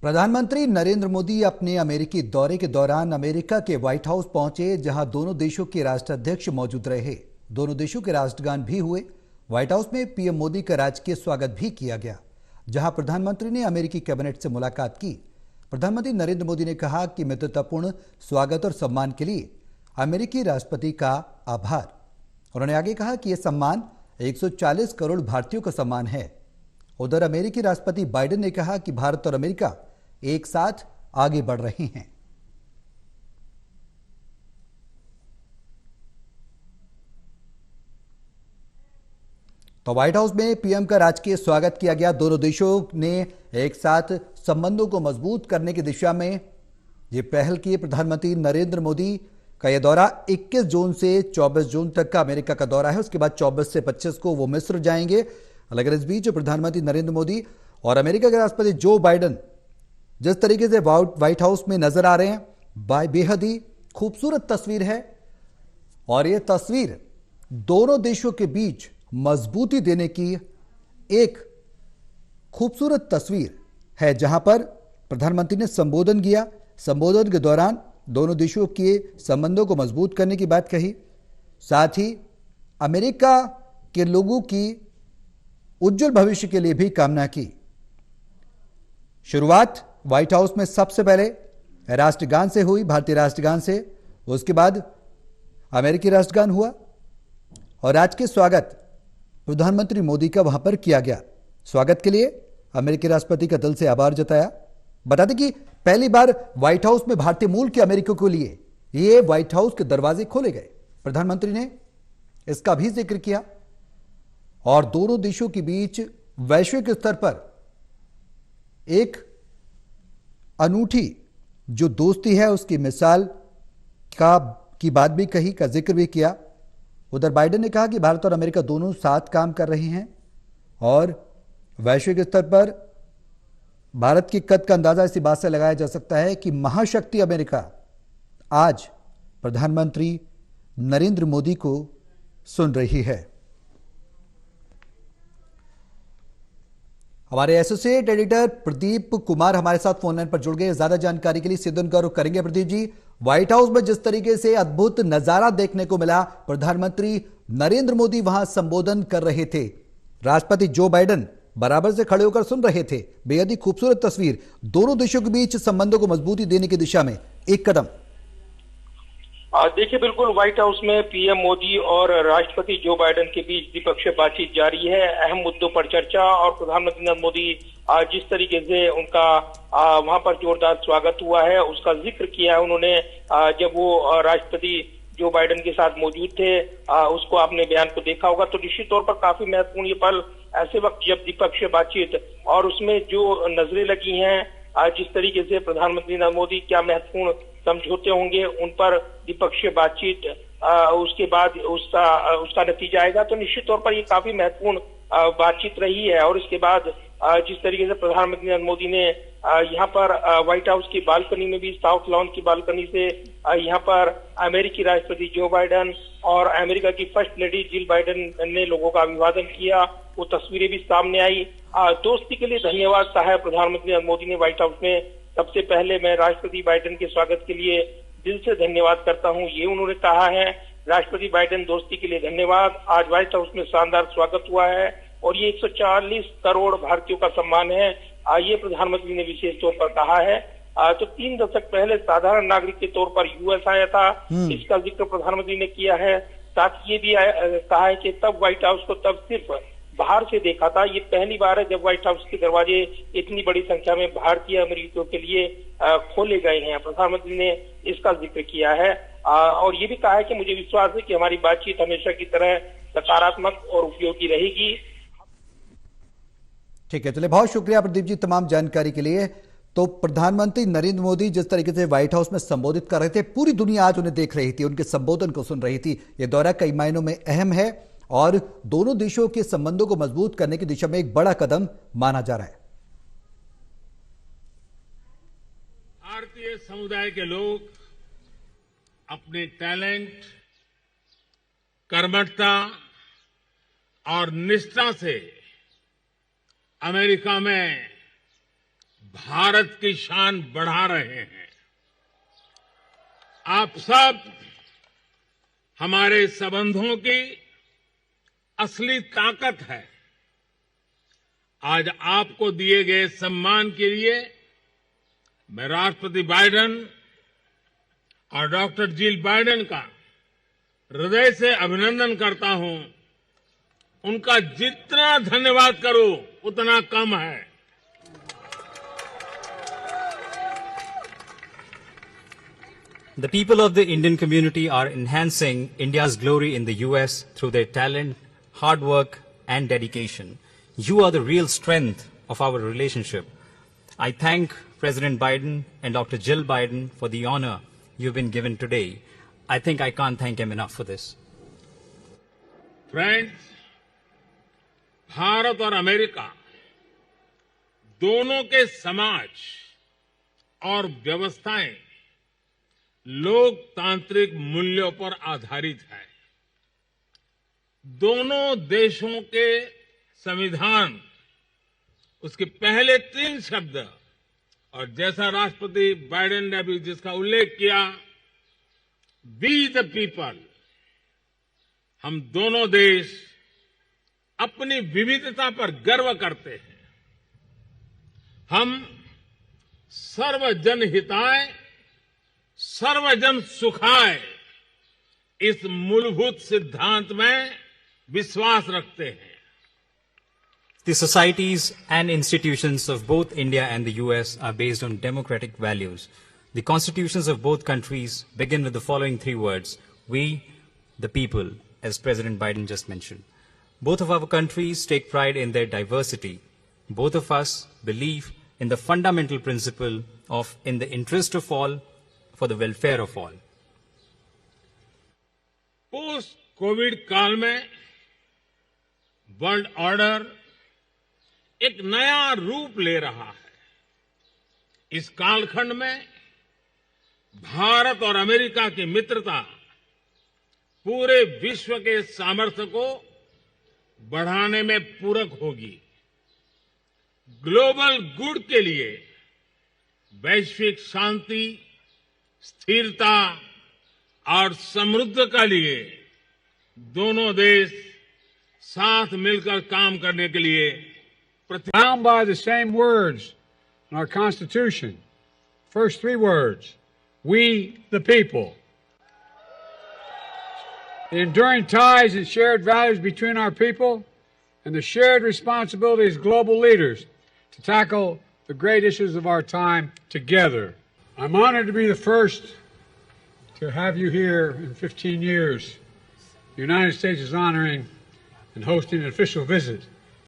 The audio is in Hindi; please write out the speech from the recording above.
प्रधानमंत्री नरेंद्र मोदी अपने अमेरिकी दौरे के दौरान अमेरिका के व्हाइट हाउस पहुंचे, जहां दोनों देशों के राष्ट्राध्यक्ष मौजूद रहे। दोनों देशों के राष्ट्रगान भी हुए। व्हाइट हाउस में पीएम मोदी का राजकीय स्वागत भी किया गया, जहां प्रधानमंत्री ने अमेरिकी कैबिनेट से मुलाकात की। प्रधानमंत्री नरेंद्र मोदी ने कहा कि मित्रतापूर्ण स्वागत और सम्मान के लिए अमेरिकी राष्ट्रपति का आभार। उन्होंने आगे कहा कि यह सम्मान 140 करोड़ भारतीयों का सम्मान है। उधर अमेरिकी राष्ट्रपति बाइडेन ने कहा कि भारत और अमेरिका एक साथ आगे बढ़ रहे हैं। तो व्हाइट हाउस में पीएम का राजकीय स्वागत किया गया। दोनों देशों ने एक साथ संबंधों को मजबूत करने की दिशा में ये पहल की। प्रधानमंत्री नरेंद्र मोदी का यह दौरा 21 जून से 24 जून तक का अमेरिका का दौरा है। उसके बाद 24 से 25 को वो मिस्र जाएंगे। लेकिन इस बीच प्रधानमंत्री नरेंद्र मोदी और अमेरिका के राष्ट्रपति जो बाइडेन जिस तरीके से व्हाइट हाउस में नजर आ रहे हैं, बेहद ही खूबसूरत तस्वीर है। और यह तस्वीर दोनों देशों के बीच मजबूती देने की एक खूबसूरत तस्वीर है, जहां पर प्रधानमंत्री ने संबोधन किया। संबोधन के दौरान दोनों देशों के संबंधों को मजबूत करने की बात कही, साथ ही अमेरिका के लोगों की उज्जवल भविष्य के लिए भी कामना की। शुरुआत व्हाइट हाउस में सबसे पहले राष्ट्रगान से हुई, भारतीय राष्ट्रगान से। उसके बाद अमेरिकी राष्ट्रगान हुआ और आज के स्वागत प्रधानमंत्री मोदी का वहां पर किया गया। स्वागत के लिए अमेरिकी राष्ट्रपति का दिल से आभार जताया। बता दें कि पहली बार व्हाइट हाउस में भारतीय मूल के अमेरिकियों के लिए ये व्हाइट हाउस के दरवाजे खोले गए। प्रधानमंत्री ने इसका भी जिक्र किया और दोनों देशों के बीच वैश्विक स्तर पर एक अनूठी जो दोस्ती है उसकी मिसाल की बात भी कही, का जिक्र भी किया। उधर बाइडेन ने कहा कि भारत और अमेरिका दोनों साथ काम कर रहे हैं और वैश्विक स्तर पर भारत के कद का अंदाजा इसी बात से लगाया जा सकता है कि महाशक्ति अमेरिका आज प्रधानमंत्री नरेंद्र मोदी को सुन रही है। हमारे एसोसिएट एडिटर प्रदीप कुमार हमारे साथ फोन लाइन पर जुड़ गए। ज्यादा जानकारी के लिए सीधे उनका रुख करेंगे। प्रदीप जी, व्हाइट हाउस में जिस तरीके से अद्भुत नजारा देखने को मिला, प्रधानमंत्री नरेंद्र मोदी वहां संबोधन कर रहे थे, राष्ट्रपति जो बाइडेन बराबर से खड़े होकर सुन रहे थे। बेहद ही खूबसूरत तस्वीर, दोनों देशों के बीच संबंधों को मजबूती देने की दिशा में एक कदम। देखिए, बिल्कुल व्हाइट हाउस में पीएम मोदी और राष्ट्रपति जो बाइडेन के बीच द्विपक्षीय बातचीत जारी है। अहम मुद्दों पर चर्चा और प्रधानमंत्री नरेंद्र मोदी जिस तरीके से उनका वहां पर जोरदार स्वागत हुआ है उसका जिक्र किया है उन्होंने। जब वो राष्ट्रपति जो बाइडेन के साथ मौजूद थे, उसको आपने बयान को देखा होगा, तो निश्चित तौर पर काफी महत्वपूर्ण ये पल ऐसे वक्त जब द्विपक्षीय बातचीत और उसमें जो नजरें लगी हैं, जिस तरीके से प्रधानमंत्री नरेंद्र मोदी क्या महत्वपूर्ण समझौते होंगे उन पर द्विपक्षीय बातचीत, उसके बाद उसका नतीजा आएगा, तो निश्चित तौर पर ये काफी महत्वपूर्ण बातचीत रही है। और इसके बाद जिस तरीके से प्रधानमंत्री नरेंद्र मोदी ने यहाँ पर व्हाइट हाउस की बालकनी में भी, साउथ लॉन की बालकनी से यहाँ पर अमेरिकी राष्ट्रपति जो बाइडेन और अमेरिका की फर्स्ट लेडी जिल बाइडेन ने लोगों का अभिवादन किया, वो तस्वीरें भी सामने आई। दोस्ती के लिए धन्यवाद कहा है प्रधानमंत्री नरेंद्र मोदी ने व्हाइट हाउस में। सबसे पहले मैं राष्ट्रपति बाइडेन के स्वागत के लिए दिल से धन्यवाद करता हूं, ये उन्होंने कहा है। राष्ट्रपति बाइडेन, दोस्ती के लिए धन्यवाद। आज व्हाइट हाउस में शानदार स्वागत हुआ है और ये 140 करोड़ भारतीयों का सम्मान है, ये प्रधानमंत्री ने विशेष तौर पर कहा है। तो 3 दशक पहले साधारण नागरिक के तौर पर यूएस आया था, इसका जिक्र प्रधानमंत्री ने किया है। साथ ये भी कहा है कि तब व्हाइट हाउस को तब सिर्फ बाहर से देखा था, ये पहली बार है जब व्हाइट हाउस के दरवाजे इतनी बड़ी संख्या में भारतीय अमेरिकियों के लिए खोले गए हैं। प्रधानमंत्री ने इसका जिक्र किया है और ये भी कहा है कि मुझे विश्वास है कि हमारी बातचीत हमेशा की तरह सकारात्मक और उपयोगी रहेगी। ठीक है, चलिए, बहुत शुक्रिया प्रदीप जी तमाम जानकारी के लिए। तो प्रधानमंत्री नरेंद्र मोदी जिस तरीके से व्हाइट हाउस में संबोधित कर रहे थे, पूरी दुनिया आज उन्हें देख रही थी, उनके संबोधन को सुन रही थी। यह दौरा कई मायनों में अहम है और दोनों देशों के संबंधों को मजबूत करने की दिशा में एक बड़ा कदम माना जा रहा है। भारतीय समुदाय के लोग अपने टैलेंट, कर्मठता और निष्ठा से अमेरिका में भारत की शान बढ़ा रहे हैं। आप सब हमारे संबंधों की असली ताकत है। आज आपको दिए गए सम्मान के लिए मैं राष्ट्रपति बाइडेन और डॉक्टर जिल बाइडेन का हृदय से अभिनंदन करता हूं। उनका जितना धन्यवाद करो उतना कम है। The people of the Indian community are enhancing India's glory in the US through their talent, hard work, and dedication. You are the real strength of our relationship. I thank President Biden and Dr. Jill Biden for the honor you've been given today. I think I can't thank him enough for this. Friends, Bharat और अमेरिका दोनों के समाज और व्यवस्थाएं लोकतांत्रिक मूल्यों पर आधारित है। दोनों देशों के संविधान, उसके पहले 3 शब्द और जैसा राष्ट्रपति बाइडेन ने अभी जिसका उल्लेख किया, वी द पीपल, हम दोनों देश अपनी विविधता पर गर्व करते हैं। हम सर्वजन हिताय सर्वजन सुखाय इस मूलभूत सिद्धांत में विश्वास रखते हैं। The societies and institutions of both India and the US are based on democratic values. The constitutions of both countries begin with the following 3 words: we, the people, as President Biden just mentioned. Both of our countries take pride in their diversity. Both of us believe in the fundamental principle of in the interest of all, for the welfare of all. Post Covid काल में वर्ल्ड ऑर्डर एक नया रूप ले रहा है। इस कालखंड में भारत और अमेरिका की मित्रता पूरे विश्व के सामर्थ्य को बढ़ाने में पूरक होगी। ग्लोबल गुड के लिए वैश्विक शांति, स्थिरता और समृद्धि के लिए दोनों देश साथ मिलकर काम करने के लिए bound by the same words in our Constitution. First 3 words, we the people. The enduring ties and shared values between our people and the shared responsibility as global leaders to tackle the great issues of our time together. I'm honored to be the first to have you here in 15 years. The United States is honoring and hosting an official visit